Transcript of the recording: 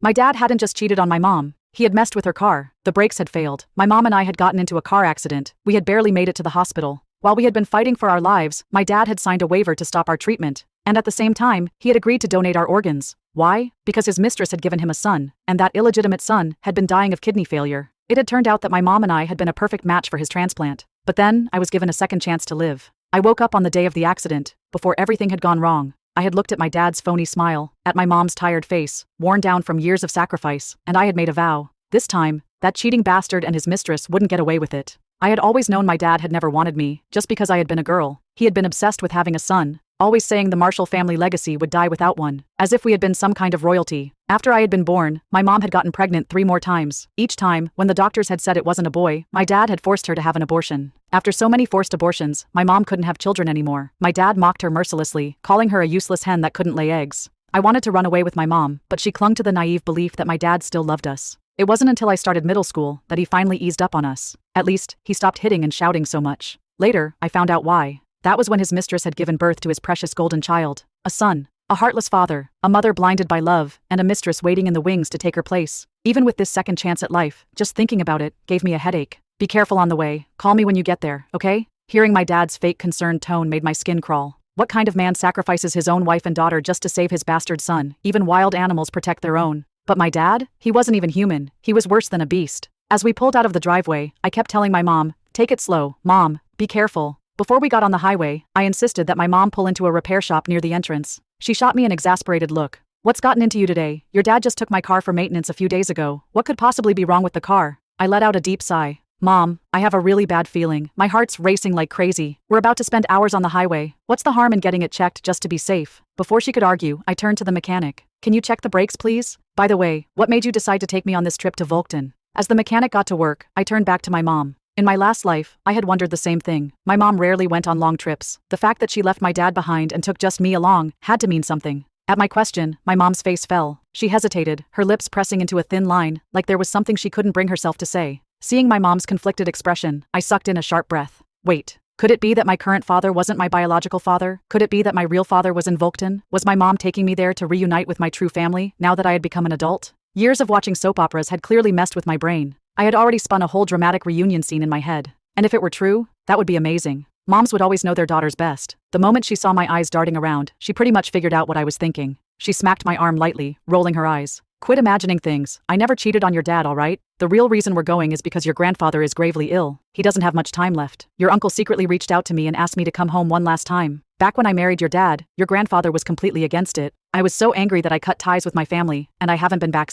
My dad hadn't just cheated on my mom. He had messed with her car. The brakes had failed. My mom and I had gotten into a car accident. We had barely made it to the hospital. While we had been fighting for our lives, my dad had signed a waiver to stop our treatment. And at the same time, he had agreed to donate our organs. Why? Because his mistress had given him a son, and that illegitimate son had been dying of kidney failure. It had turned out that my mom and I had been a perfect match for his transplant. But then, I was given a second chance to live. I woke up on the day of the accident, before everything had gone wrong. I had looked at my dad's phony smile, at my mom's tired face, worn down from years of sacrifice, and I had made a vow. This time, that cheating bastard and his mistress wouldn't get away with it. I had always known my dad had never wanted me, just because I had been a girl. He had been obsessed with having a son, always saying the Marshall family legacy would die without one, as if we had been some kind of royalty. After I had been born, my mom had gotten pregnant 3 more times. Each time, when the doctors had said it wasn't a boy, my dad had forced her to have an abortion. After so many forced abortions, my mom couldn't have children anymore. My dad mocked her mercilessly, calling her a useless hen that couldn't lay eggs. I wanted to run away with my mom, but she clung to the naive belief that my dad still loved us. It wasn't until I started middle school that he finally eased up on us. At least, he stopped hitting and shouting so much. Later, I found out why. That was when his mistress had given birth to his precious golden child. A son. A heartless father. A mother blinded by love, and a mistress waiting in the wings to take her place. Even with this second chance at life, just thinking about it gave me a headache. Be careful on the way. Call me when you get there, okay? Hearing my dad's fake concerned tone made my skin crawl. What kind of man sacrifices his own wife and daughter just to save his bastard son? Even wild animals protect their own. But my dad? He wasn't even human. He was worse than a beast. As we pulled out of the driveway, I kept telling my mom, "Take it slow, Mom. Be careful." Before we got on the highway, I insisted that my mom pull into a repair shop near the entrance. She shot me an exasperated look. "What's gotten into you today? Your dad just took my car for maintenance a few days ago. What could possibly be wrong with the car?" I let out a deep sigh. "Mom, I have a really bad feeling. My heart's racing like crazy. We're about to spend hours on the highway. What's the harm in getting it checked just to be safe?" Before she could argue, I turned to the mechanic. "Can you check the brakes, please? By the way, what made you decide to take me on this trip to Volkton?" As the mechanic got to work, I turned back to my mom. In my last life, I had wondered the same thing. My mom rarely went on long trips. The fact that she left my dad behind and took just me along had to mean something. At my question, my mom's face fell. She hesitated, her lips pressing into a thin line, like there was something she couldn't bring herself to say. Seeing my mom's conflicted expression, I sucked in a sharp breath. Wait. Could it be that my current father wasn't my biological father? Could it be that my real father was in Volkton? Was my mom taking me there to reunite with my true family, now that I had become an adult? Years of watching soap operas had clearly messed with my brain. I had already spun a whole dramatic reunion scene in my head. And if it were true, that would be amazing. Moms would always know their daughters best. The moment she saw my eyes darting around, she pretty much figured out what I was thinking. She smacked my arm lightly, rolling her eyes. "Quit imagining things. I never cheated on your dad, all right? The real reason we're going is because your grandfather is gravely ill. He doesn't have much time left. Your uncle secretly reached out to me and asked me to come home one last time. Back when I married your dad, your grandfather was completely against it. I was so angry that I cut ties with my family, and I haven't been back